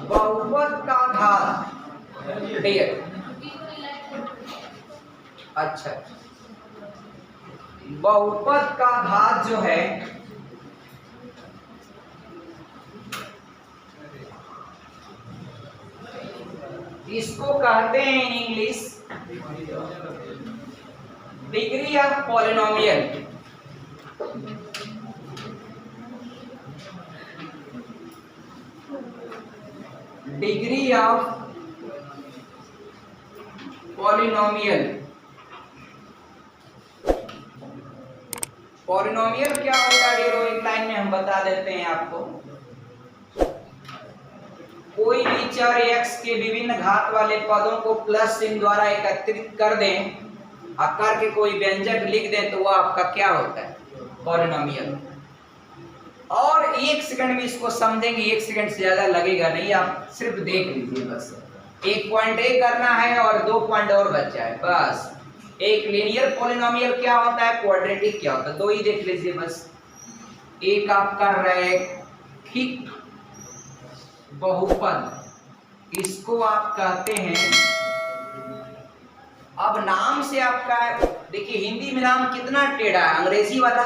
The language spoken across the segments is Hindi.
बहुपद का घात डियर, अच्छा बहुपद का घात जो है इसको कहते हैं in English degree of polynomial. Degree of polynomial. Polynomial क्या होता है डियर, एक लाइन में हम बता देते हैं आपको। कोई भी चर x के विभिन्न घात वाले पदों को प्लस चिन्ह द्वारा एकत्रित कर दें और करके कोई व्यंजक लिख दें तो वह आपका क्या होता है, पॉलिनोमियल। और एक सेकंड में इसको समझेंगे, एक सेकंड से ज्यादा लगेगा नहीं, आप सिर्फ देख लीजिए बस। 1.1 करना है और 2 पॉइंट और बचा है बस। एक लीनियर पॉलिनोमियल क्या होता है, क्वाड्रेटिक क्या होता है, दो ही देख लीजिए बस। एक आपका रैखिक बहुपद, इसको आप कहते हैं, अब नाम से आपका देखिए हिंदी में नाम कितना टेढ़ा है, अंग्रेजी वाला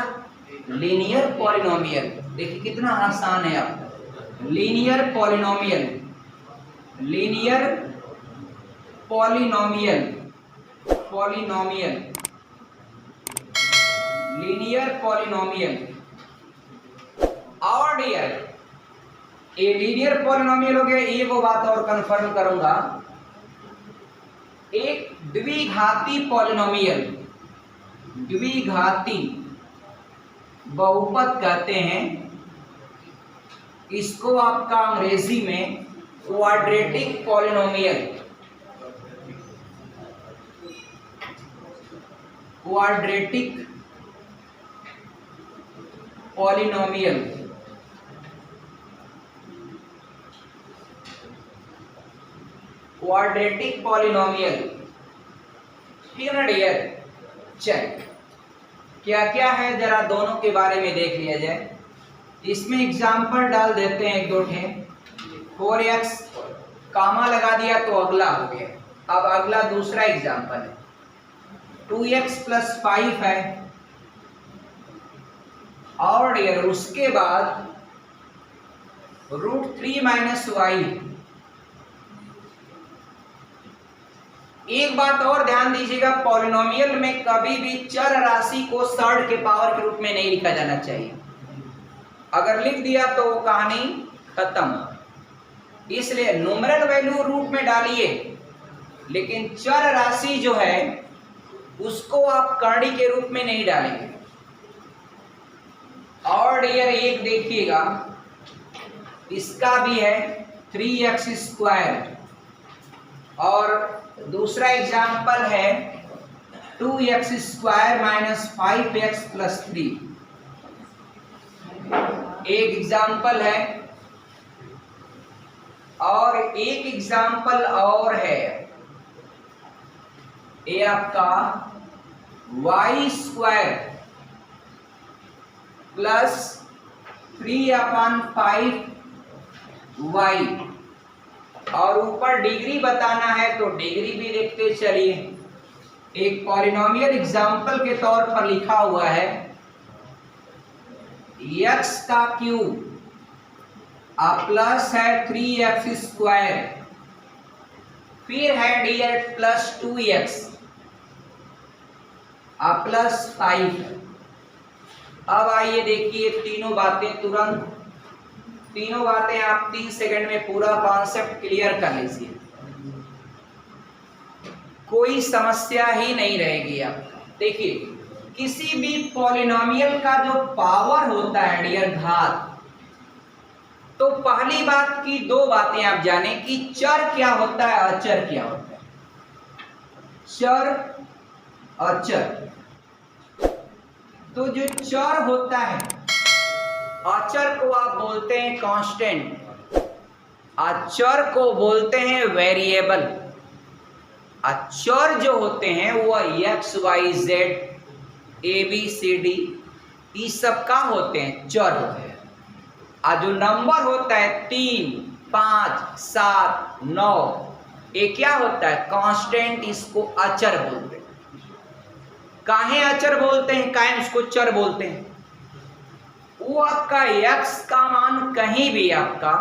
लीनियर पॉलिनोमियल। देखिए कितना आसान है आपका, linear polynomial. Linear polynomial, polynomial, linear polynomial. और डियर ये लीनियर पॉलिनोमियल हो गया। ये वो बात और कंफर्म करूंगा, एक द्विघाती पॉलिनोमियल, द्विघाती बहुपद कहते हैं, इसको आपका अंग्रेजी में quadratic polynomial, quadratic polynomial, quadratic polynomial. ठीक है ना डियर, चेक क्या क्या है जरा दोनों के बारे में देख लिया जाए। इसमें एग्जाम्पल डाल देते हैं एक दो ठे। 4x कामा लगा दिया तो अगला हो गया। अब अगला दूसरा एग्जाम्पल है 2x + 5 है, और डियर उसके बाद √3 - y। एक बात और ध्यान दीजिएगा, पॉलिनोमियल में कभी भी चर राशि को सर्ड के पावर के रूप में नहीं लिखा जाना चाहिए। अगर लिख दिया तो वो कहानी खत्म। इसलिए न्यूमेरल वैल्यू रूट में डालिए, लेकिन चर राशि जो है उसको आप कर्णी के रूप में नहीं डालेंगे। और डियर एक देखिएगा, इसका भी है 3x², और दूसरा एग्जाम्पल है 2x² - 5x + 3। एक एग्जाम्पल है, और एक एग्जाम्पल और है, ये आपका y² + 3/5y। और ऊपर डिग्री बताना है तो डिग्री भी देखते चलिए। एक पॉलिनोमियल एग्जाम्पल के तौर पर लिखा हुआ है x³ प्लस है 3x², फिर है डियर + 2x + 5। अब आइए देखिए तीनों बातें तुरंत, तीनों बातें आप 3 सेकंड में पूरा कॉन्सेप्ट क्लियर कर लीजिए, कोई समस्या ही नहीं रहेगी आपका। देखिए किसी भी पॉलिनोमियल का जो पावर होता है डियर घात, तो पहली बात की दो बातें आप जाने कि चर क्या होता है, अचर क्या होता है। चर, अचर। तो जो चर होता है, अचर को आप बोलते हैं कांस्टेंट, अचर को बोलते हैं वेरिएबल। चर जो होते हैं वो x, y, z, a, b, c, d ये सब का होते हैं, चर होते हैं। और जो नंबर होता है 3, 5, 7, 9, ये क्या होता है? कांस्टेंट, इसको अचर बोलते हैं। काहे अचर बोलते हैं, काहे उसको चर बोलते हैं? वो आपका x का मान कहीं भी आपका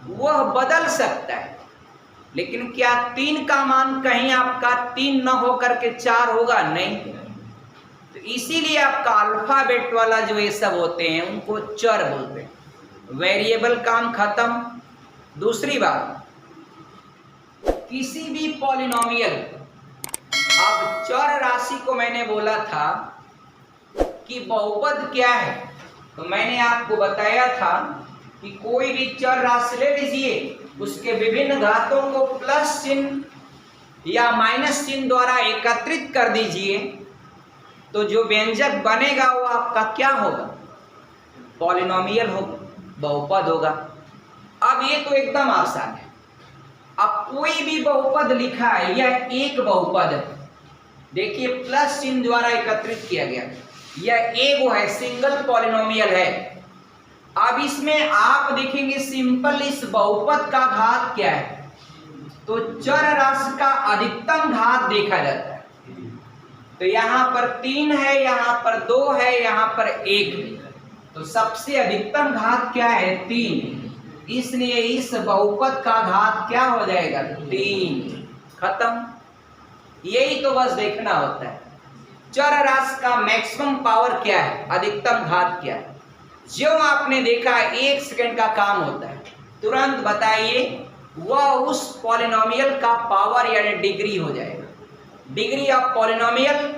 वह बदल सकता है, लेकिन क्या 3 का मान कहीं आपका 3 न होकर के 4 होगा? नहीं। तो इसीलिए आपका अल्फाबेट वाला जो ये सब होते हैं उनको चर बोलते हैं। वेरिएबल काम खत्म। दूसरी बात, किसी भी पॉलिनोमियल, अब चर राशि को मैंने बोला था कि बहुपद क्या है, तो मैंने आपको बताया था कि कोई भी चर राशि ले लीजिए, उसके विभिन्न घातों को प्लस चिन्ह या माइनस चिन्ह द्वारा एकत्रित कर दीजिए, तो जो व्यंजक बनेगा वो आपका क्या होगा? पॉलिनोमियल होगा, बहुपद होगा। अब ये तो एकदम आसान है। अब कोई भी बहुपद लिखा है, यह एक बहुपद है, देखिए प्लस चिन्ह द्वारा एकत्रित किया गया, यह एक वो है, सिंगल पॉलिनोमियल है। अब इसमें आप देखेंगे सिंपल, इस बहुपद का घात क्या है? तो चर राशि का अधिकतम घात देखा जाता है। तो यहाँ पर 3 है, यहाँ पर 2 है, यहाँ पर 1 है, तो सबसे अधिकतम घात क्या है? 3। इसलिए इस बहुपद का घात क्या हो जाएगा? 3। खत्म। यही तो बस देखना होता है। चर राशि का मैक्सिमम पावर क्या है, अधिकतम घात क्या है? जो आपने देखा 1 सेकंड का काम होता है, तुरंत बताइए वह उस पॉलिनोमियल का पावर यानी डिग्री हो जाएगा। डिग्री ऑफ पॉलिनोमियल,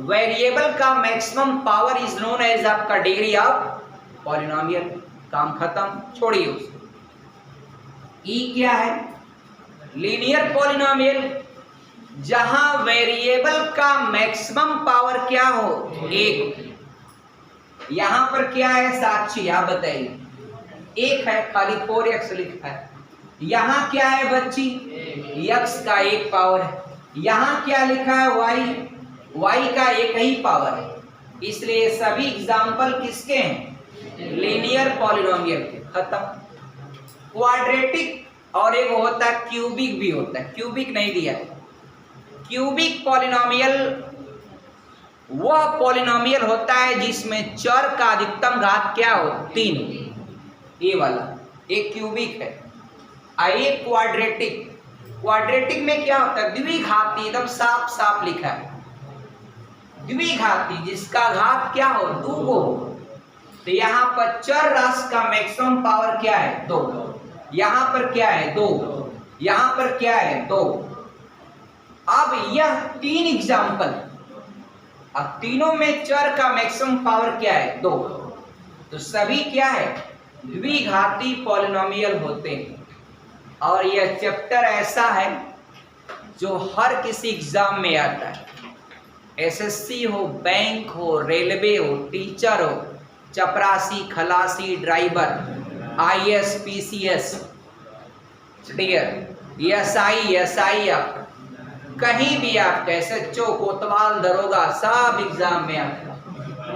वेरिएबल का maximum power is known as आपका डिग्री ऑफ पॉलिनोमियल। काम खत्म, छोड़िए उसको। ई क्या है? लीनियर पॉलिनोमियल, जहां वेरिएबल का मैक्सिमम पावर क्या हो? 1। यहां पर क्या है साक्षी, आप बताइए? 1 है, खाली 4x लिखा है। यहां क्या है बच्ची? x का 1 पावर है। यहां क्या लिखा है? y का 1 ही पावर है। इसलिए सभी एग्जाम्पल किसके हैं? लीनियर पॉलिनोमियल के। खत्म। क्वाड्रेटिक और एक होता है क्यूबिक भी होता है, क्यूबिक नहीं दिया है। क्यूबिक पॉलिनोमियल वह पॉलिनोमियल होता है जिसमें चर का अधिकतम घात क्या हो? 3। ये वाला एक क्यूबिक है। आइए क्वाड्रेटिक, क्वाड्रेटिक में क्या होता है? द्विघाती, एकदम साफ साफ लिखा है, द्विघाती जिसका घात क्या हो? 2 हो। तो यहाँ पर चर राशि का मैक्सिमम पावर क्या है? 2। यहाँ पर क्या है? 2। यहाँ पर क्या है? 2। अब यह 3 एग्जाम्पल, अब तीनों में चर का मैक्सिमम पावर क्या है? 2। तो सभी क्या है? द्विघाती पॉलिनोमियल होते हैं। और यह चैप्टर ऐसा है जो हर किसी एग्जाम में आता है, एसएससी हो, बैंक हो, रेलवे हो, टीचर हो, चपरासी, खलासी, ड्राइवर, आईएएस, पीसीएस, एसआई, आप कहीं भी आप एसएचओ, कोतवाल, दरोगा, सब एग्जाम में आपका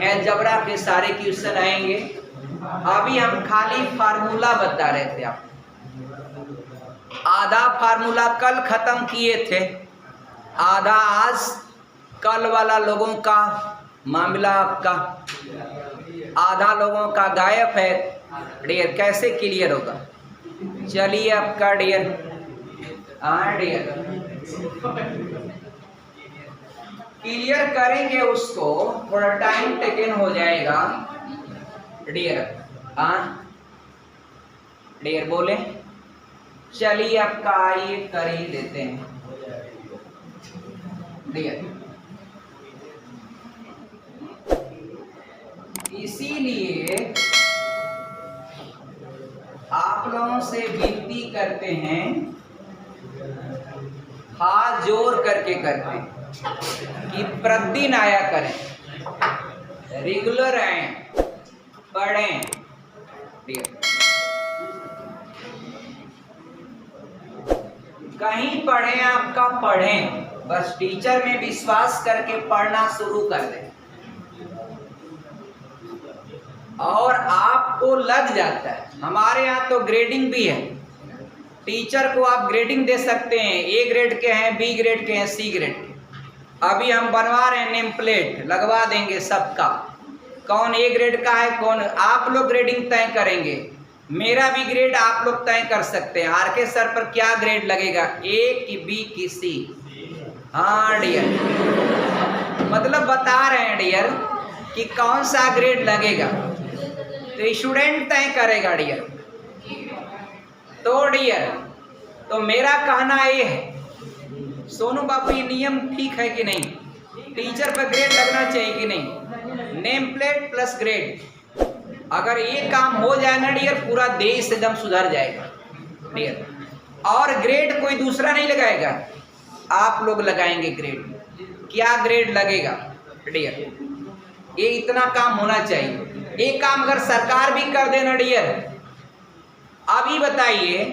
अलजेब्रा के सारे क्वेश्चन आएंगे। अभी हम खाली फार्मूला बता रहे थे, आप आधा फार्मूला कल खत्म किए थे, आधा आज। कल वाला लोगों का मामला आपका आधा लोगों का गायब है। डियर कैसे क्लियर होगा? चलिए आपका डियर, डियर क्लियर करेंगे उसको, थोड़ा टाइम टेकन हो जाएगा। डियर डियर बोले, चलिए आपका आइए कर ही देते हैं। डियर इसीलिए आप लोगों से विनती करते हैं, हाथ जोड़ करके करते हैं कि प्रतिदिन आया करें, रेगुलर आए, पढ़ें। कहीं पढ़ें, आपका पढ़ें, बस टीचर में विश्वास करके पढ़ना शुरू कर दें। और आप आपको लग जाता है। हमारे यहाँ तो ग्रेडिंग भी है, टीचर को आप ग्रेडिंग दे सकते हैं, ए ग्रेड के हैं, बी ग्रेड के हैं, सी ग्रेड के। अभी हम बनवा रहे हैं नेम प्लेट, लगवा देंगे सबका, कौन ए ग्रेड का है कौन, आप लोग ग्रेडिंग तय करेंगे। मेरा भी ग्रेड आप लोग तय कर सकते हैं। आर के सर पर क्या ग्रेड लगेगा, ए की बी की सी? हाँ डियर, मतलब बता रहे हैं डियर कि कौन सा ग्रेड लगेगा, तो स्टूडेंट तय करेगा डियर। तो डियर, तो मेरा कहना ये है, सोनू बाबू ये नियम ठीक है कि नहीं? टीचर पर ग्रेड लगना चाहिए कि नहीं? नेम प्लेट प्लस ग्रेड, अगर ये काम हो जाए ना डियर, पूरा देश एकदम सुधर जाएगा डियर। और ग्रेड कोई दूसरा नहीं लगाएगा, आप लोग लगाएंगे ग्रेड। क्या ग्रेड लगेगा डियर? ये इतना काम होना चाहिए। ये काम अगर सरकार भी कर देना डियर, अभी बताइए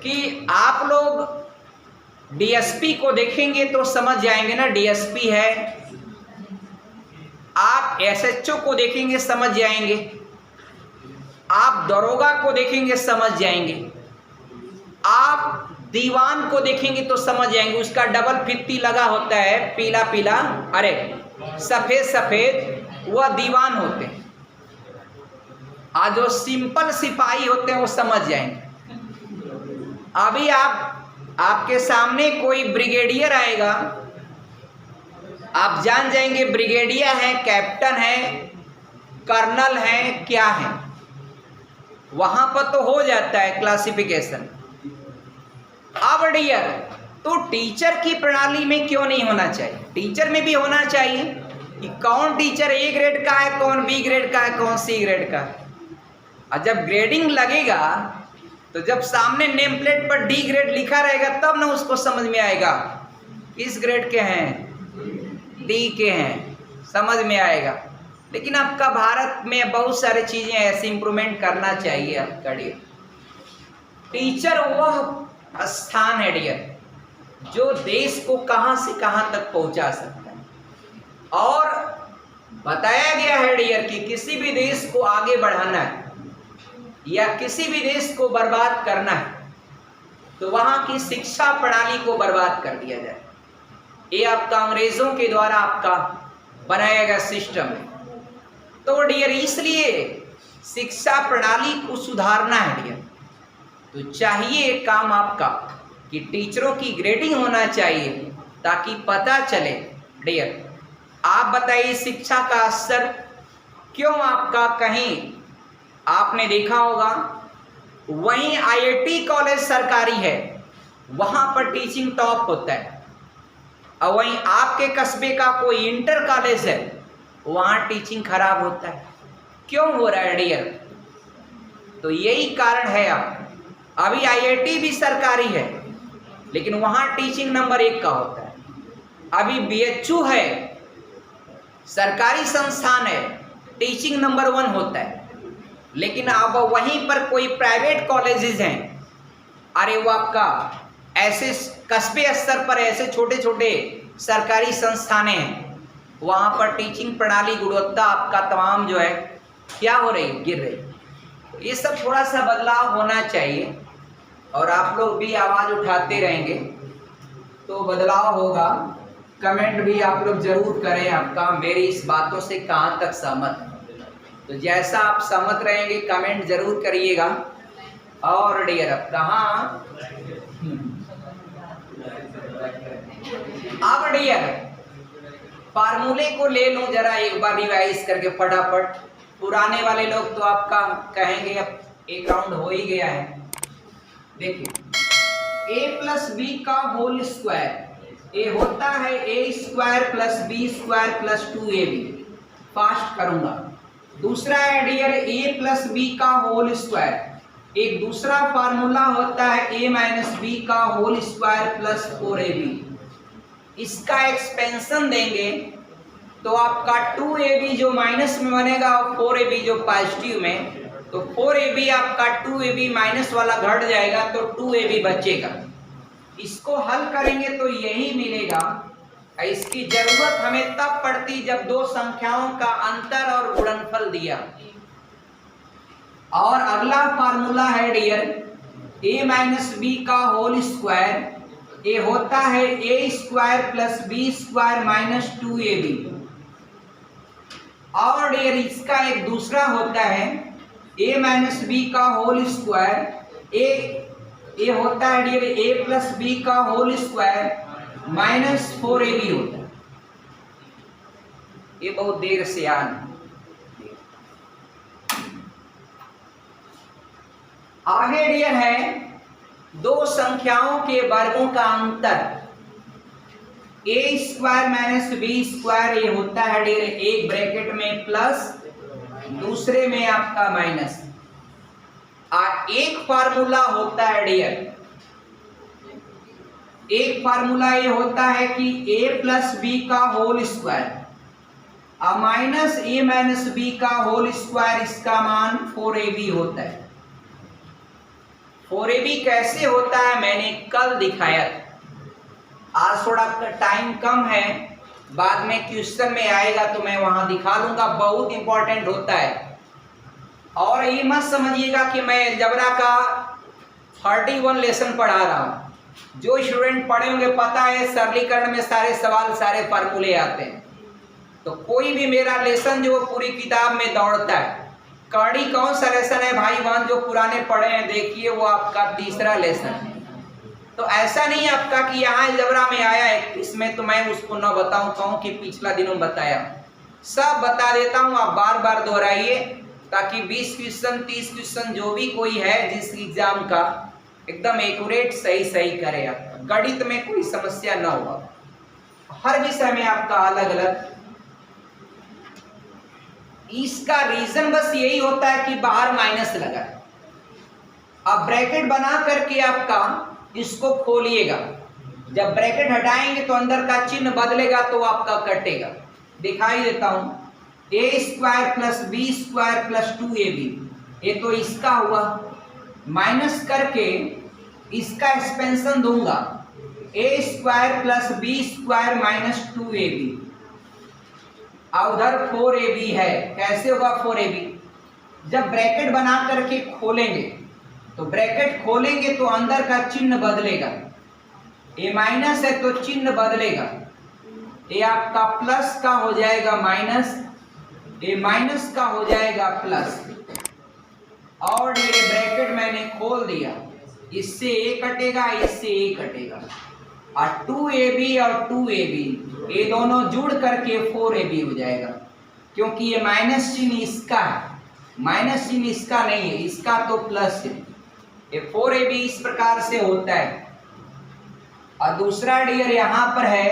कि आप लोग डीएसपी को देखेंगे तो समझ जाएंगे ना, डीएसपी है। आप एसएचओ को देखेंगे समझ जाएंगे, आप दरोगा को देखेंगे समझ जाएंगे, आप दीवान को देखेंगे तो समझ जाएंगे। उसका डबल फित्ती लगा होता है, पीला पीला, अरे सफेद सफेद, वह दीवान होते हैं। आज जो सिंपल सिपाही होते हैं वो समझ जाएंगे। अभी आपके सामने कोई ब्रिगेडियर आएगा, आप जान जाएंगे ब्रिगेडियर है, कैप्टन है, कर्नल है, क्या है। वहां पर तो हो जाता है क्लासिफिकेशन। अब डियर, तो टीचर की प्रणाली में क्यों नहीं होना चाहिए? टीचर में भी होना चाहिए कि कौन टीचर ए ग्रेड का है, कौन बी ग्रेड का है, कौन सी ग्रेड का है। और जब ग्रेडिंग लगेगा तो जब सामने नेम प्लेट पर डी ग्रेड लिखा रहेगा तब ना उसको समझ में आएगा किस ग्रेड के हैं, डी के हैं, समझ में आएगा। लेकिन आपका भारत में बहुत सारी चीजें ऐसी इंप्रूवमेंट करना चाहिए आपका डियर। टीचर वह स्थान है डियर जो देश को कहां से कहां तक पहुंचा सकता है। और बताया गया है डियर कि किसी भी देश को आगे बढ़ाना है या किसी भी देश को बर्बाद करना है तो वहां की शिक्षा प्रणाली को बर्बाद कर दिया जाए। ये आपका अंग्रेजों के द्वारा आपका बनाया गया सिस्टम है। तो डियर, इसलिए शिक्षा प्रणाली को सुधारना है डियर, तो चाहिए एक काम आपका कि टीचरों की ग्रेडिंग होना चाहिए ताकि पता चले डियर। आप बताइए शिक्षा का स्तर क्यों आपका, कहीं आपने देखा होगा वहीं आईआईटी कॉलेज सरकारी है, वहां पर टीचिंग टॉप होता है, और वहीं आपके कस्बे का कोई इंटर कॉलेज है, वहां टीचिंग खराब होता है। क्यों हो रहा है डियर? तो यही कारण है। अभी आईआईटी भी सरकारी है लेकिन वहां टीचिंग नंबर 1 का होता है। अभी बीएचयू है, सरकारी संस्थान है, टीचिंग नंबर 1 होता है। लेकिन अब वहीं पर कोई प्राइवेट कॉलेजेस हैं, अरे वो आपका ऐसे कस्बे स्तर पर ऐसे छोटे छोटे सरकारी संस्थानें हैं, वहाँ पर टीचिंग प्रणाली गुणवत्ता आपका तमाम जो है क्या हो रही, गिर रही। ये सब थोड़ा सा बदलाव होना चाहिए और आप लोग भी आवाज़ उठाते रहेंगे तो बदलाव होगा। कमेंट भी आप लोग जरूर करें आपका मेरी इस बातों से कहाँ तक सहमत है। तो जैसा आप सहमत रहेंगे कमेंट जरूर करिएगा। और डियर अब कहाँ, अब डियर फार्मूले को ले लूं जरा एक बार रिवाइज करके फटाफट। पुराने वाले लोग तो आपका कहेंगे अब एक राउंड हो ही गया है। देखिए a प्लस बी का होल स्क्वायर, ए होता है A square plus B square plus 2ab। Fast करूंगा। दूसरा है डियर a प्लस बी का होल स्क्वायर, एक दूसरा फार्मूला होता है a माइनस बी का होल स्क्वायर प्लस 4ab। इसका एक्सपेंशन देंगे तो आपका 2ab जो माइनस में बनेगा और 4ab जो पॉजिटिव में, तो 4ab आपका 2ab माइनस वाला घट जाएगा तो 2ab बचेगा। इसको हल करेंगे तो यही मिलेगा। इसकी जरूरत हमें तब पड़ती जब दो संख्याओं का अंतर और गुणनफल दिया। और अगला फार्मूला है डियर a माइनस बी का होल स्क्वायर, ये होता है a square plus B square minus 2ab। और डियर इसका एक दूसरा होता है a माइनस बी का होल स्क्वायर, ये होता है डियर a प्लस बी का होल स्क्वायर माइनस 4ab होता है। ये बहुत देर से याद। आगे डियर है दो संख्याओं के वर्गों का अंतर, ए स्क्वायर माइनस बी स्क्वायर, ये होता है डियर एक ब्रैकेट में प्लस, दूसरे में आपका माइनस। एक फार्मूला होता है डियर, एक फार्मूला ये होता है कि a प्लस बी का whole square minus a minus B का होल स्क्वायर, इसका मान 4ab होता है। 4ab कैसे होता है मैंने कल दिखाया था, आज थोड़ा टाइम कम है, बाद में क्वेश्चन में आएगा तो मैं वहां दिखा लूंगा, बहुत इंपॉर्टेंट होता है। और ये मत समझिएगा कि मैं अलजेब्रा का 31 लेसन पढ़ा रहा हूँ। जो स्टूडेंट पढ़े होंगे पता है सरलीकरण में सारे सवाल सारे फार्मूले आते हैं, तो कोई भी मेरा लेसन जो पूरी किताब में दौड़ता है। कड़ी कौन सा लेसन है भाई बहन जो पुराने पढ़े हैं देखिए, वो आपका तीसरा लेसन है। तो ऐसा नहीं आपका कि यहाँ अलजेब्रा में आया है इसमें तो मैं उसको न बताऊं, कहूँ कि पिछला दिनों बताया, सब बता देता हूँ। आप बार बार दोहराइए ताकि 20 क्वेश्चन 30 क्वेश्चन जो भी कोई है जिस एग्जाम का एकदम एक्यूरेट सही करे। आप गणित में कोई समस्या न हो, हर विषय में आपका अलग अलग। इसका रीजन बस यही होता है कि बाहर माइनस लगा है। अब ब्रैकेट बना करके आपका इसको खोलिएगा, जब ब्रैकेट हटाएंगे तो अंदर का चिन्ह बदलेगा तो आपका कटेगा। दिखाई देता हूं, a square plus B square plus 2ab, ये तो इसका हुआ, माइनस करके इसका एक्सपेंशन दूंगा a square plus B square minus 2ab, और उधर 4ab है। कैसे होगा 4ab? जब ब्रैकेट बना करके खोलेंगे तो ब्रैकेट खोलेंगे तो अंदर का चिन्ह बदलेगा, a माइनस है तो चिन्ह बदलेगा, ये आपका प्लस का हो जाएगा माइनस, ये माइनस का हो जाएगा प्लस। और ये ब्रैकेट मैंने खोल दिया, इससे a कटेगा इससे a कटेगा, और 2ab और 2ab ये दोनों जुड़ करके 4ab हो जाएगा, क्योंकि ये माइनस चिन्ह इसका है, माइनस चिन्ह इसका नहीं है, इसका तो प्लस है। ये 4ab इस प्रकार से होता है। और दूसरा डियर यहां पर है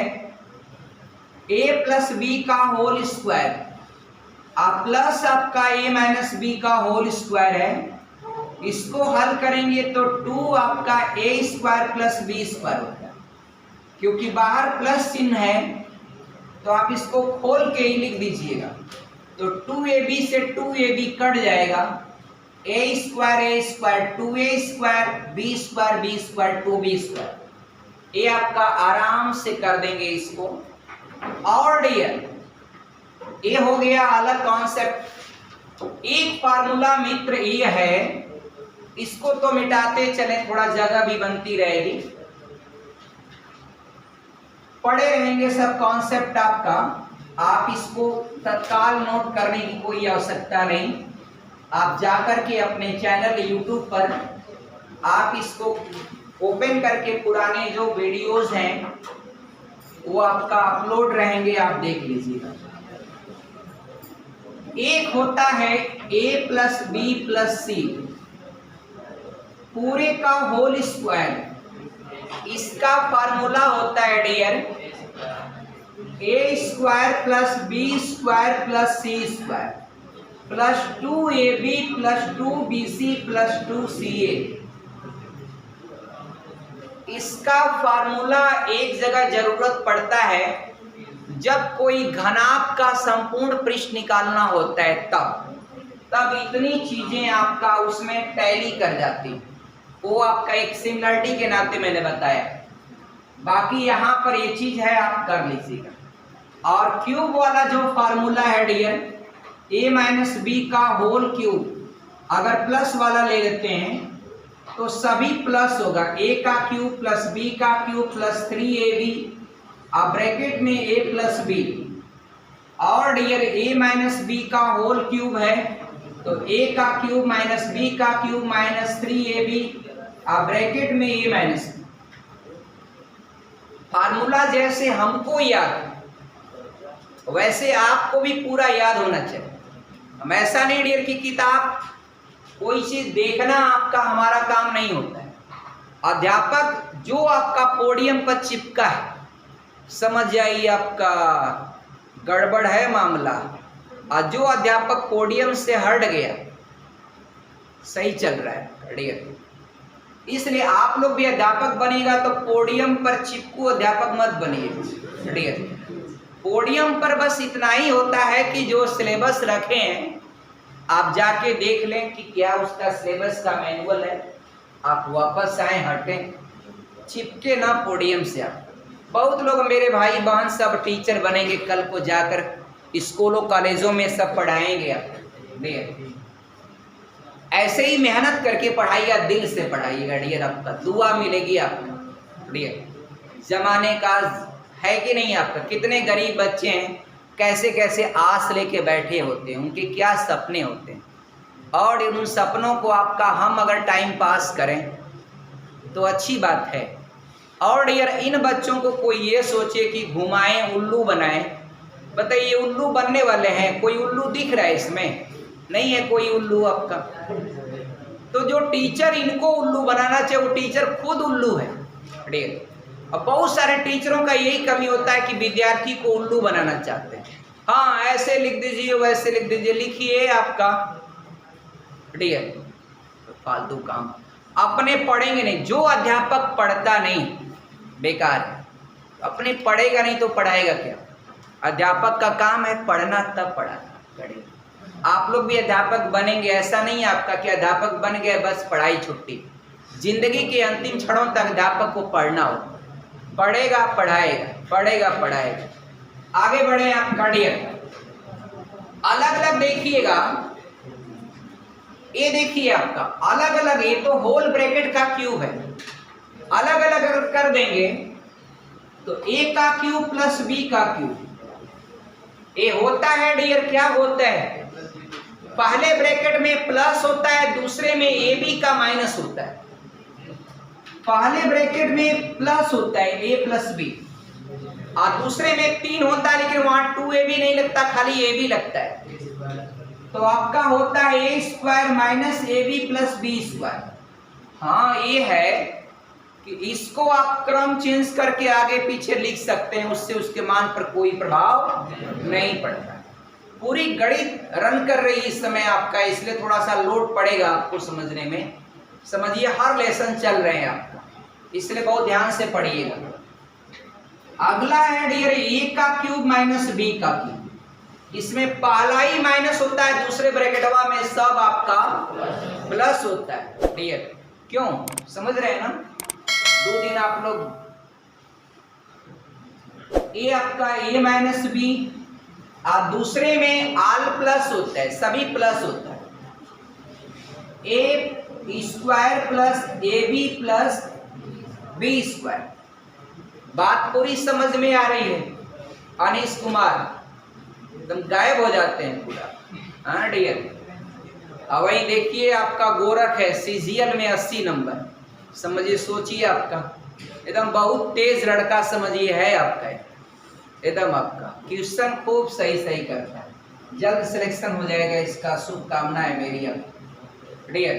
a प्लस बी का होल स्क्वायर, प्लस आपका a माइनस बी का होल स्क्वायर है, इसको हल करेंगे तो 2 आपका a square plus B square होता है। क्योंकि बाहर प्लस चिन्ह है तो आप इसको खोल के ही लिख दीजिएगा, तो 2ab से 2ab कट जाएगा, a square 2a square b square 2b square, ये आपका आराम से कर देंगे इसको। और डियर ये हो गया अलग कॉन्सेप्ट। एक फार्मूला मित्र ये है, इसको तो मिटाते चले, थोड़ा जगह भी बनती रहेगी, पढ़े रहेंगे सब कॉन्सेप्ट आपका। आप इसको तत्काल नोट करने की कोई आवश्यकता नहीं, आप जाकर के अपने चैनल यूट्यूब पर आप इसको ओपन करके पुराने जो वीडियोस हैं वो आपका अपलोड रहेंगे, आप देख लीजिएगा। एक होता है a plus B plus C पूरे का होल स्क्वायर, इसका फार्मूला होता है dear a square plus B square plus C square plus 2ab plus 2bc plus 2ca। इसका फार्मूला एक जगह जरूरत पड़ता है जब कोई घनाभ का संपूर्ण पृष्ठ निकालना होता है, तब इतनी चीजें आपका उसमें टैली कर जाती, वो आपका एक सिमिलरिटी के नाते मैंने बताया। बाकी यहाँ पर ये चीज है आप कर लीजिएगा। और क्यूब वाला जो फार्मूला है डियर a माइनस बी का होल क्यूब, अगर प्लस वाला ले लेते हैं तो सभी प्लस होगा, a का क्यूब प्लस b का क्यूब प्लस 3ab, अब ब्रैकेट में a प्लस b, और डियर a माइनस b का होल क्यूब है तो a का क्यूब माइनस b का क्यूब माइनस 3ab, अब ब्रैकेट में a माइनस b। फार्मूला जैसे हमको याद वैसे आपको भी पूरा याद होना चाहिए। हम ऐसा नहीं डियर की किताब कोई चीज देखना आपका हमारा काम नहीं होता है। अध्यापक जो आपका पोडियम पर चिपका है समझ जाइए आपका गड़बड़ है मामला, और जो अध्यापक पोडियम से हट गया सही चल रहा है डियर। इसलिए आप लोग भी अध्यापक बनेगा तो पोडियम पर चिपकू अध्यापक मत बनिए डियर। पोडियम पर बस इतना ही होता है कि जो सिलेबस रखे हैं आप जाके देख लें कि क्या उसका सिलेबस का मैनुअल है, आप वापस आए हटें, चिपके ना पोडियम से। आप बहुत लोग मेरे भाई बहन सब टीचर बनेंगे, कल को जाकर स्कूलों कॉलेजों में सब पढ़ाएंगे आप। ऐसे ही मेहनत करके पढ़ाइएगा, दिल से पढ़ाइएगा डियर, आपका दुआ मिलेगी आपको डियर। जमाने का है कि नहीं आपका, कितने गरीब बच्चे हैं कैसे कैसे आस लेके बैठे होते हैं, उनके क्या सपने होते हैं, और उन सपनों को आपका हम अगर टाइम पास करें तो अच्छी बात है। और डियर इन बच्चों को कोई ये सोचे कि घुमाएं उल्लू बनाएं, बताइए उल्लू बनने वाले हैं? कोई उल्लू दिख रहा है इसमें? नहीं है कोई उल्लू आपका। तो जो टीचर इनको उल्लू बनाना चाहिए वो टीचर खुद उल्लू है डियर। अब बहुत सारे टीचरों का यही कमी होता है कि विद्यार्थी को उल्लू बनाना चाहते हैं। हाँ ऐसे लिख दीजिए वैसे लिख दीजिए, लिखिए आपका डियर फालतू काम। अपने पढ़ेंगे नहीं, जो अध्यापक पढ़ता नहीं बेकार है, अपने पढ़ेगा नहीं तो पढ़ाएगा क्या? अध्यापक का काम है पढ़ना, तब पढ़ाना। आप लोग भी अध्यापक बनेंगे, ऐसा नहीं है आपका कि अध्यापक बन गए बस पढ़ाई छुट्टी। जिंदगी के अंतिम क्षणों तक अध्यापक को पढ़ना हो, पढ़ेगा पढ़ाएगा, पढ़ेगा पढ़ाएगा। आगे बढ़े आप डियर, अलग अलग देखिएगा, ये देखिए आपका अलग अलग, ये तो होल ब्रैकेट का क्यूब है, अलग अलग अगर कर देंगे तो a का क्यूब प्लस b का क्यूब, ये होता है डियर क्या होता है? पहले ब्रैकेट में प्लस होता है, दूसरे में ab का माइनस होता है। पहले ब्रैकेट में प्लस होता है a प्लस b, और दूसरे में 3 होता है लेकिन वहां 2ab नहीं लगता, खाली ab लगता है। तो आपका होता है a square minus ab plus b square. हाँ ये है कि इसको आप क्रम चेंज करके आगे पीछे लिख सकते हैं, उससे उसके मान पर कोई प्रभाव नहीं पड़ता। पूरी गणित रन कर रही है इस समय आपका, इसलिए थोड़ा सा लोड पड़ेगा आपको समझने में। समझिए हर लेसन चल रहे हैं आपका, इसलिए बहुत ध्यान से पढ़िएगा। अगला है डियर a का क्यूब माइनस b का क्यूब। इसमें पहला ही माइनस होता है, दूसरे ब्रैकेटवा में सब आपका प्लस होता है डियर। क्यों समझ रहे हैं ना? 2 दिन आप लोग a आपका a माइनस b, और दूसरे में आल प्लस होता है, सभी प्लस होता है। a square plus ab plus b square. बात पूरी समझ में आ रही है? अनीश कुमार एकदम गायब हो जाते हैं पूरा, हाँ डियर। अब वही देखिए आपका गोरख है सीजीएल में 80 नंबर, समझिए सोचिए आपका एकदम बहुत तेज लड़का समझिए है आपका, एकदम आपका क्वेश्चन खूब सही सही करता है, जल्द सिलेक्शन हो जाएगा, इसका शुभकामना है मेरी अब डियर।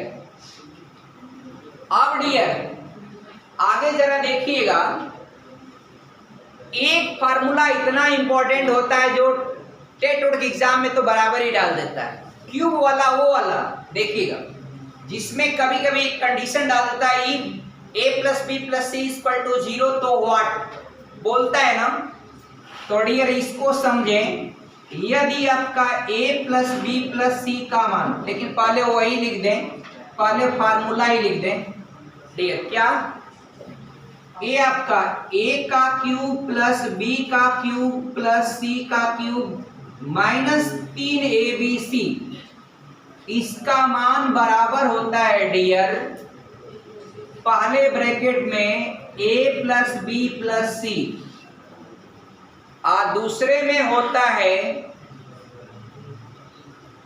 अब डियर आगे जरा देखिएगा, एक फार्मूला इतना इंपॉर्टेंट होता है जो टेट के एग्जाम में तो बराबर ही डाल देता है, क्यूब वाला वो वाला देखिएगा, जिसमें कभी कभी एक कंडीशन डाल देता है a plus B plus C equal to 0 तो व्हाट बोलता है ना। तो डियर इसको समझें, यदि आपका a प्लस बी प्लस सी का मान, लेकिन पहले वही लिख दें, पहले फार्मूला ही लिख दें डियर, क्या a आपका a का क्यूब प्लस b का क्यूब प्लस c का क्यूब माइनस 3abc इसका मान बराबर होता है डियर, पहले ब्रैकेट में a प्लस बी प्लस सी, और दूसरे में होता है,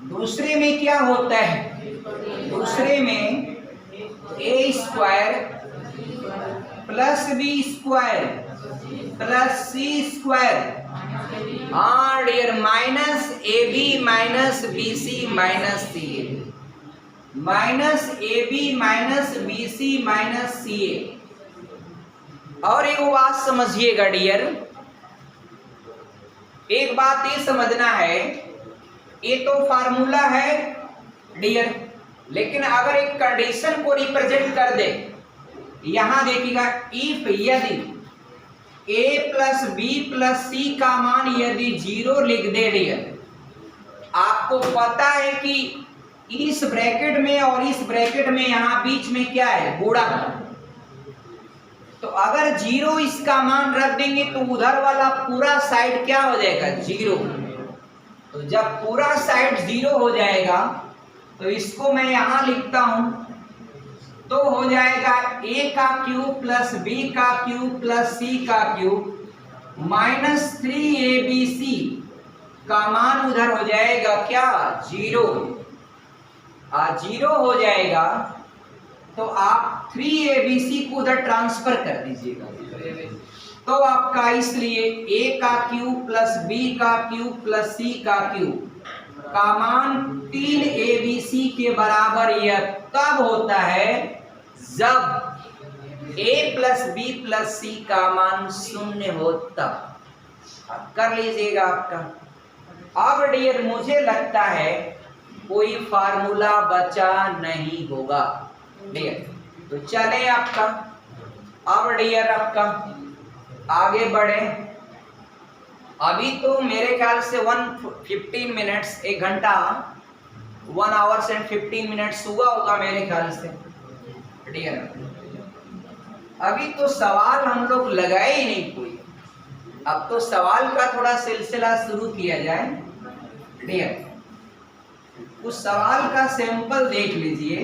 दूसरे में क्या होता है, दूसरे में a square plus B square plus C square, हाँ dear, minus A B minus B C minus C A, minus A B minus B C minus C A. और एक बात समझिएगा डियर, एक बात ये समझना है, ये तो फार्मूला है डियर, लेकिन अगर एक कंडीशन को रिप्रेजेंट कर दे, यहां देखिएगा, इफ यदि a प्लस बी प्लस सी का मान यदि 0 लिख दे डियर, आपको पता है कि इस ब्रैकेट में और इस ब्रैकेट में यहां बीच में क्या है, गुणा, तो अगर 0 इसका मान रख देंगे तो उधर वाला पूरा साइड क्या हो जाएगा, 0। तो जब पूरा साइड 0 हो जाएगा तो इसको मैं यहां लिखता हूं, तो हो जाएगा a का क्यूब प्लस b का क्यूब प्लस c का क्यूब माइनस 3abc का मान उधर हो जाएगा क्या, 0। 0 हो जाएगा तो आप 3abc को उधर ट्रांसफर कर दीजिएगा, तो आपका इसलिए a का क्यूब प्लस b का क्यूब प्लस c का क्यूब का मान 3abc के बराबर यह तब होता है जब a प्लस बी प्लस सी का मान 0 हो, तब आप कर लीजिएगा आपका। अब डियर मुझे लगता है कोई फार्मूला बचा नहीं होगा डियर, तो चले आपका, अब डियर आपका आगे बढ़े। अभी तो मेरे ख्याल से 1:15 मिनट्स, 1 घंटा 1 आवर्स एंड 15 मिनट्स हुआ होगा मेरे ख्याल से डियर। अभी तो सवाल हम लोग लगाए ही नहीं कोई, अब तो सवाल का थोड़ा सिलसिला शुरू किया जाए डियर। उस सवाल का सैंपल देख लीजिए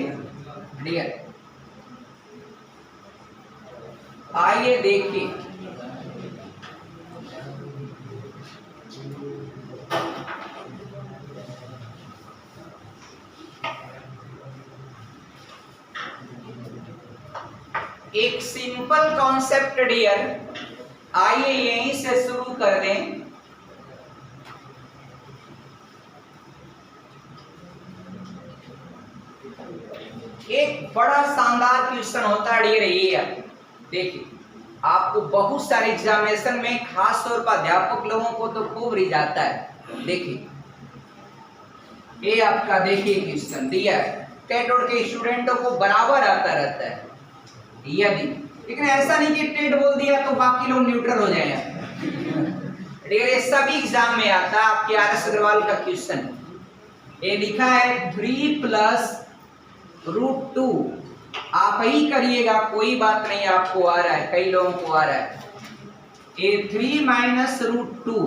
डियर, आइए देखिए। एक सिंपल कॉन्सेप्ट डियर, आइए यहीं से शुरू कर दें। एक बड़ा शानदार क्वेश्चन होता है डियर, ये देखिए, आपको बहुत सारे एग्जामिनेशन में खास तौर पर अध्यापक लोगों को तो खूब रिझाता है। देखिए ये आपका, देखिए क्वेश्चन दिया है, टेट और के स्टूडेंटों को बराबर आता रहता है यदि, लेकिन ऐसा नहीं कि टेट बोल दिया तो बाकी लोग न्यूट्रल हो जाए। ये सभी एग्जाम में आता है। आपके RS अग्रवाल का क्वेश्चन ये लिखा है 3 + √2, आप ही करिएगा, कोई बात नहीं, आपको आ रहा है, कई लोगों को आ रहा है। ये 3 - √2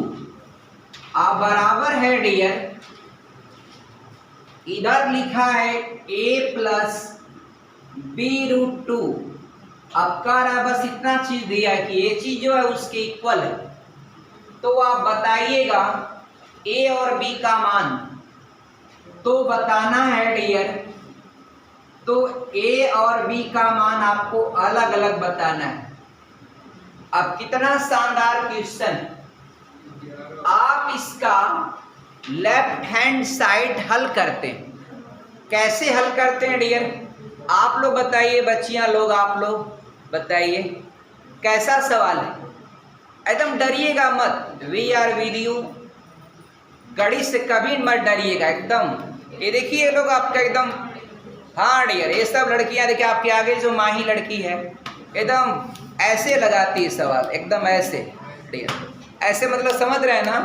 आप बराबर है डियर, इधर लिखा है a + b√2। अब कह रहा है बस इतना चीज दिया है कि ये चीज जो है उसके इक्वल है, तो आप बताइएगा a और b का मान तो बताना है डियर। तो a और b का मान आपको अलग अलग बताना है। अब कितना शानदार क्वेश्चन, आप इसका लेफ्ट हैंड साइड हल करते हैं। कैसे हल करते हैं डियर, आप लोग बताइए, बच्चियां लोग, आप लोग बताइए कैसा सवाल है। एकदम डरिएगा मत, वी आर विद यू, गणित से कभी मत डरिएगा एकदम। ये देखिए ये लोग आपका एकदम, हाँ डियर, ये सब लड़कियां देखिए आपके आगे जो माही लड़की है एकदम ऐसे लगाती है सवाल, एकदम ऐसे डियर, ऐसे मतलब समझ रहे हैं ना,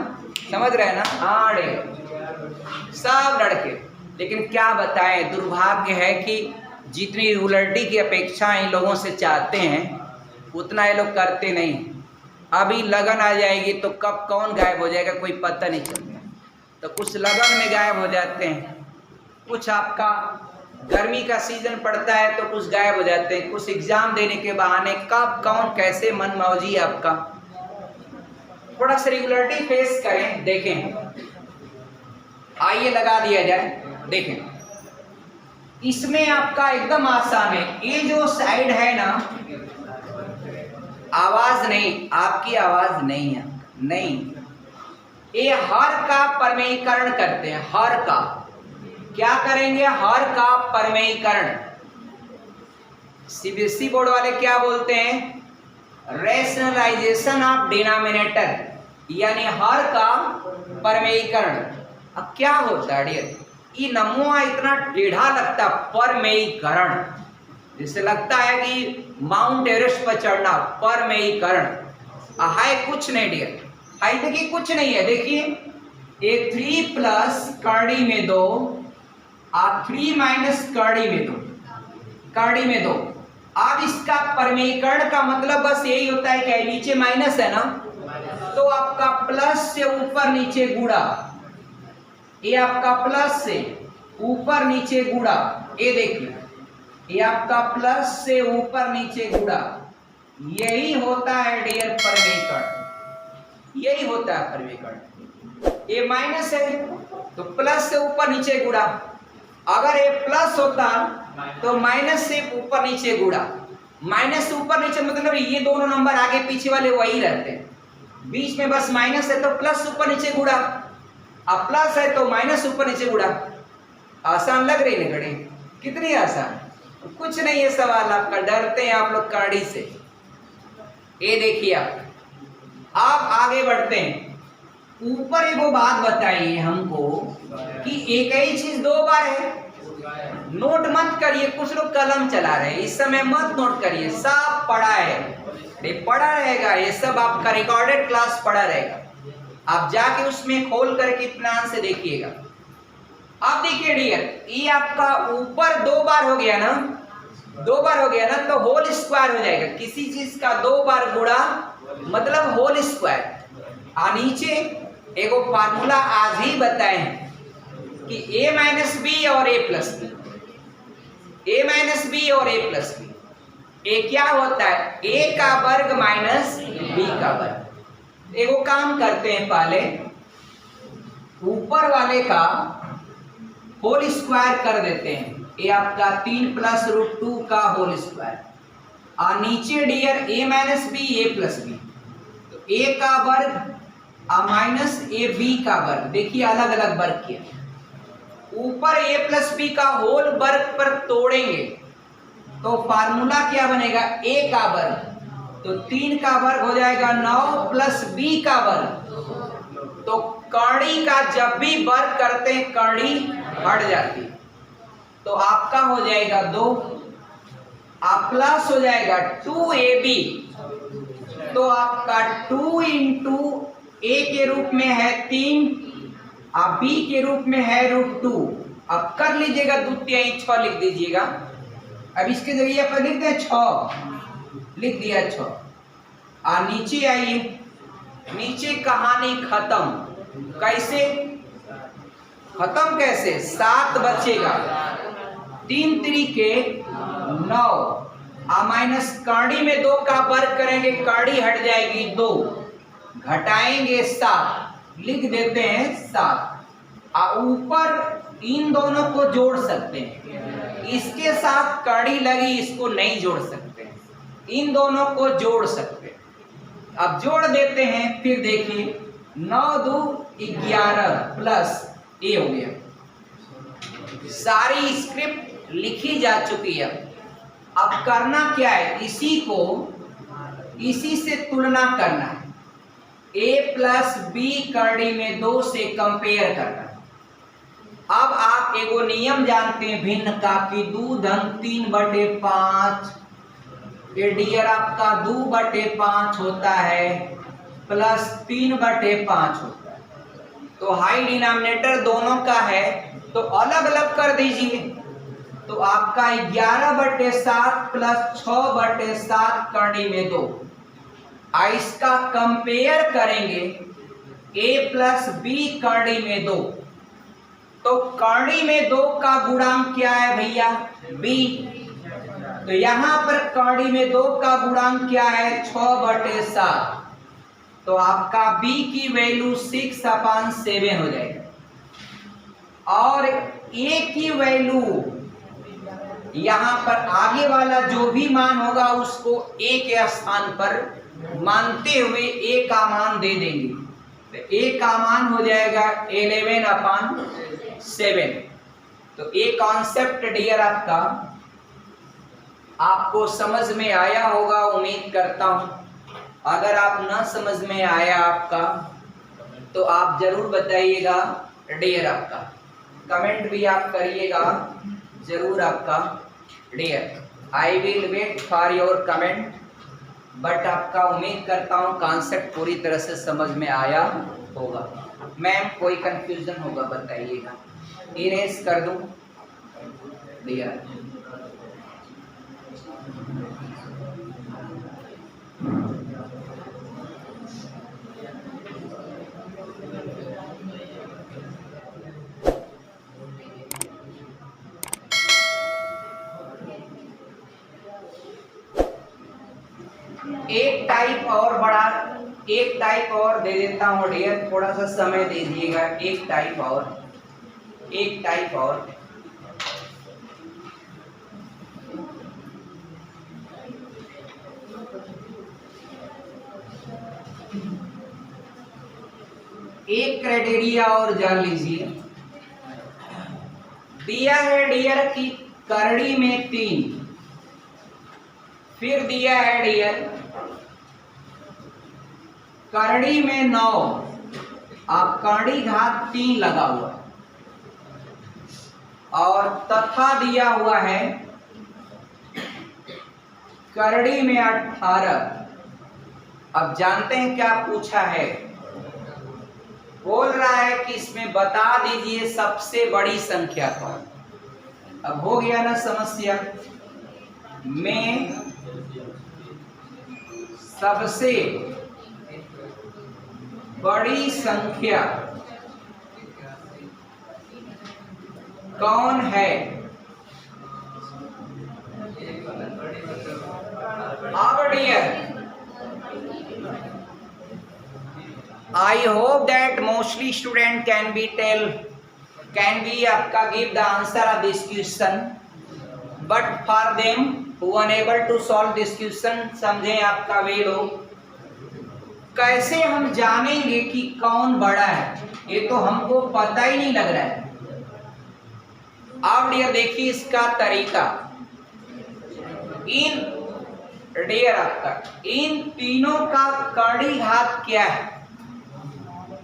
समझ रहे हैं ना, हाँ डियर, सब लड़के। लेकिन क्या बताएं, दुर्भाग्य है कि जितनी रुलरिटी की अपेक्षा इन लोगों से चाहते हैं उतना ये लोग करते नहीं। अभी लगन आ जाएगी तो कब कौन गायब हो जाएगा कोई पता नहीं चलता, तो कुछ लगन में गायब हो जाते हैं। कुछ आपका गर्मी का सीजन पड़ता है तो कुछ गायब हो जाते हैं, कुछ एग्जाम देने के बहाने कब कौन कैसे मन मौजी आपका। थोड़ा सा रेगुलरिटी फेस करें, देखें। आइए लगा दिया जाए, देखें। इसमें आपका एकदम आसान है। ये जो साइड है ना, आवाज नहीं, आपकी आवाज नहीं है, नहीं, ये हर का परमेयीकरण करते हैं। हर का क्या करेंगे? हर का परमेयीकरण। सीबीएसई बोर्ड वाले क्या बोलते हैं? रैशनलाइजेशन ऑफ डिनोमिनेटर, यानी हर का परमेयीकरण। अब क्या होता है डियर, ये नमुआ इतना टेढ़ा लगता, परमेयीकरण, जिससे लगता है कि माउंट एवरेस्ट पर चढ़ना। परमेयीकरण है कुछ नहीं डियर, है देखिए कुछ नहीं है। देखिए ये 3 प्लस कड़ी में 2 और 3 माइनस कड़ी में 2, कड़ी में 2। अब इसका परमेयीकरण का मतलब बस यही होता है कि नीचे माइनस है ना, तो आपका प्लस से ऊपर नीचे गुणा, ये आपका प्लस से ऊपर नीचे गुणा। ये देखिए ये आपका प्लस से ऊपर नीचे गुणा, यही होता है डियर परमेयीकरण, यही होता है परमेयीकरण। ये माइनस है तो प्लस से ऊपर नीचे गुणा, अगर ये प्लस होता तो माइनस से ऊपर नीचे गुणा। माइनस से ऊपर नीचे मतलब ये दोनों नंबर आगे पीछे वाले वही रहते हैं, बीच में बस माइनस है तो प्लस ऊपर नीचे गुणा, अब प्लस है तो माइनस ऊपर नीचे गुणा। आसान लग रही है घड़ी? कितनी आसान, कुछ नहीं है सवाल आपका, डरते हैं आप लोग कड़ी से। ये देखिए आप आगे बढ़ते हैं। ऊपर एक वो बात बताइए हमको कि एक ही चीज 2 बार है। नोट मत करिए, कुछ लोग कलम चला रहे हैं, इस समय मत नोट करिए, सब पढ़ा है, ये पढ़ा रहेगा, ये सब आपका रिकॉर्डेड क्लास पढ़ा रहेगा। आप जाके उसमें खोल करके इत्मीनान से देखिएगा। अब देखिए डियर, ये आपका ऊपर 2 बार हो गया ना, 2 बार हो गया ना, तो होल स्क्वायर हो जाएगा। किसी चीज का 2 बार गुणा मतलब होल स्क्वायर। और नीचे एक फार्मूला आज ही बताए हैं कि a माइनस बी और a plus B, a minus B और a प्लस बी। ए क्या होता है? a का वर्ग माइनस b का वर्ग। एगो काम करते हैं, पहले ऊपर वाले का होल स्क्वायर कर देते हैं। ये आपका 3 प्लस रूट 2 का होल स्क्वायर, और नीचे dear a minus B a plus B, तो a का वर्ग और माइनस ए बी का वर्ग। देखिए अलग अलग वर्ग किया, ऊपर a प्लस बी का होल वर्ग पर तोड़ेंगे तो फार्मूला क्या बनेगा? a का वर्ग, तो 3 का वर्ग हो जाएगा 9 प्लस b का वर्ग। तो कड़ी का जब भी वर्ग करते हैं कड़ी हट जाती, तो आपका हो जाएगा 2, आप प्लस हो जाएगा 2ab, तो आपका 2 इंटू a के रूप में है 3 और b के रूप में है रूट 2। अब कर लीजिएगा द्वितीय 6 लिख दीजिएगा। अब इसके जरिए पर लिख दें 6, लिख दिया 6। और नीचे आइए, नीचे कहानी खत्म। कैसे खत्म? कैसे? 7 बचेगा, 3 त्रिके 9, और माइनस कड़ी में 2 का वर्ग करेंगे, कड़ी हट जाएगी 2, घटाएंगे 7, लिख देते हैं 7। और ऊपर इन दोनों को जोड़ सकते हैं, इसके साथ कड़ी लगी इसको नहीं जोड़ सकते, इन दोनों को जोड़ सकते हैं। अब जोड़ देते हैं, फिर देखिए 9 2 11 प्लस ए हो गया। सारी स्क्रिप्ट लिखी जा चुकी है। अब करना क्या है? इसी को इसी से तुलना करना है, a प्लस बी कड़ी में 2 से कंपेयर करना। अब आप एगो नियम जानते हैं भिन्न का कि 2 धन 3/5 ये डियर आपका 2/5 होता है प्लस 3/5 होता है। तो हाई डिनोमिनेटर दोनों का है तो अलग अलग कर दीजिए, तो आपका 11/7 प्लस 6/7 कड़ी में 2। इसका कंपेयर करेंगे a प्लस बी कड़ी में 2, तो कर्णी में 2 का गुणांक क्या है भैया? b। तो यहां पर कर्णी में 2 का गुणांक क्या है? 6/7। तो आपका b की वैल्यू 6/7 हो जाएगा और a की वैल्यू यहां पर आगे वाला जो भी मान होगा उसको a के स्थान पर मानते हुए a का मान दे देंगे। तो a का मान हो जाएगा 11/7। तो ये कॉन्सेप्ट डियर आपको समझ में आया होगा, उम्मीद करता हूं। अगर आप ना समझ में आया आपका तो आप जरूर बताइएगा डियर कमेंट भी आप करिएगा जरूर dear. I will wait for your comment. But उम्मीद करता हूँ कॉन्सेप्ट पूरी तरह से समझ में आया होगा। मैम कोई कंफ्यूजन होगा बताइएगा, इरेज कर दूं डियर। एक टाइप और दे देता हूँ डियर, थोड़ा सा समय दे दीजिएगा। एक टाइप और एक क्राइटेरिया और जान लीजिए। दिया है डियर की करड़ी में 3, फिर दिया है डियर करड़ी में 9, आप करड़ी घात 3 लगा हुआ और तथा दिया हुआ है करड़ी में 18। अब जानते हैं क्या पूछा है? बोल रहा है कि इसमें बता दीजिए सबसे बड़ी संख्या कौन। अब हो गया ना समस्या में सबसे बड़ी संख्या कौन है? अब dear I hope that mostly student can be give the answer of this question, but for them who unable to solve this question, समझे आपका वे लोग कैसे हम जानेंगे कि कौन बड़ा है? ये तो हमको पता ही नहीं लग रहा है। अब डियर देखिए इसका तरीका। इन तीनों का कर्णी घात क्या है?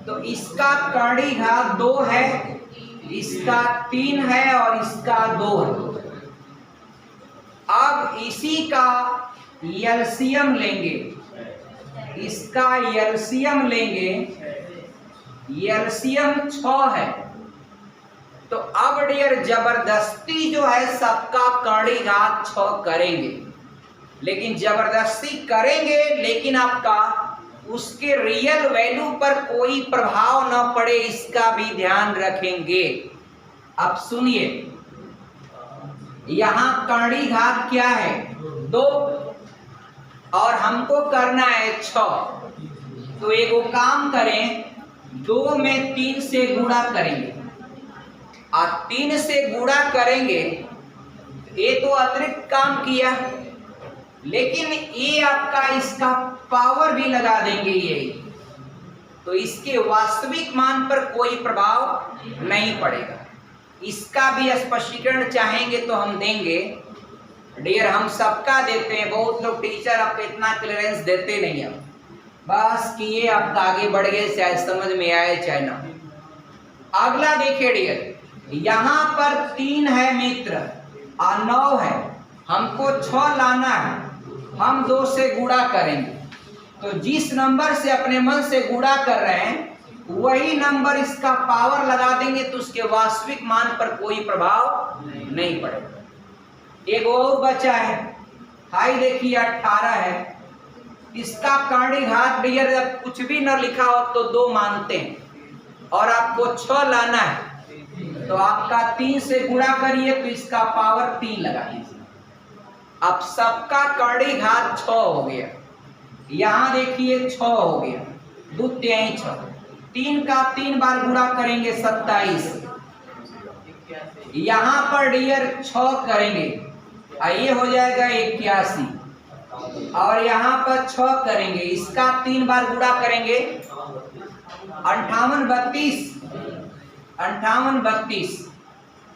तो इसका कर्णी घात 2 है, इसका 3 है और इसका 2 है। अब इसी का एलसीएम लेंगे, इसका एलसीएम लेंगे, एलसीएम 6 है। तो अब डियर जबरदस्ती जो है सबका कर्णी घात 6 करेंगे, लेकिन जबरदस्ती करेंगे लेकिन आपका उसके रियल वैल्यू पर कोई प्रभाव न पड़े, इसका भी ध्यान रखेंगे। अब सुनिए, यहां कर्णी घात क्या है? 2 और हमको करना है 6। तो एक काम करें, 2 में 3 से गुणा करेंगे और 3 से गुणा करेंगे। ये तो अतिरिक्त काम किया, लेकिन ये आपका इसका पावर भी लगा देंगे ये, तो इसके वास्तविक मान पर कोई प्रभाव नहीं पड़ेगा। इसका भी स्पष्टीकरण चाहेंगे तो हम देंगे डियर, हम सबका देते हैं। बहुत लोग टीचर आपको इतना क्लियरेंस देते नहीं है, बस कि ये आपका आगे बढ़ गए, चाहे समझ में आए चाहे ना। अगला देखिए डियर, यहाँ पर 3 है मित्र और 9 है, हमको 6 लाना है। हम 2 से गुणा करेंगे, तो जिस नंबर से अपने मन से गुणा कर रहे हैं वही नंबर इसका पावर लगा देंगे, तो उसके वास्तविक मान पर कोई प्रभाव नहीं पड़ेगा। एक और बचा है, हाई देखिए 18 है, इसका कर्णी घात डियर जब कुछ भी न लिखा हो तो 2 मानते हैं और आपको 6 लाना है। तो आपका 3 से गुणा करिए तो इसका पावर 3 लगा लीजिए। अब सबका कड़ी घात 6 हो गया, यहाँ देखिए 6 हो गया, 2 3 6, 3 का 3 बार गुणा करेंगे 27, यहाँ पर डियर 6 करेंगे ये हो जाएगा 81, और यहाँ पर 6 करेंगे, इसका 3 बार गुणा करेंगे 58 32।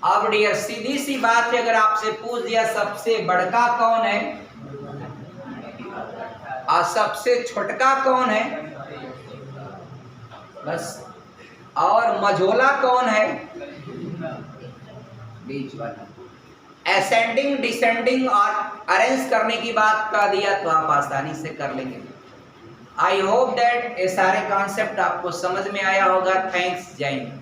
अब डियर सीधी सी बात है, अगर आपसे पूछ दिया सबसे बड़का कौन है और सबसे छोटका कौन है, बस, और मझोला कौन है, बीच वाला। असेंडिंग डिसेंडिंग और अरेंज करने की बात कर दिया तो आप आसानी से कर लेंगे। आई होप दैट ये सारे कॉन्सेप्ट आपको समझ में आया होगा। थैंक्स, जय हिंद।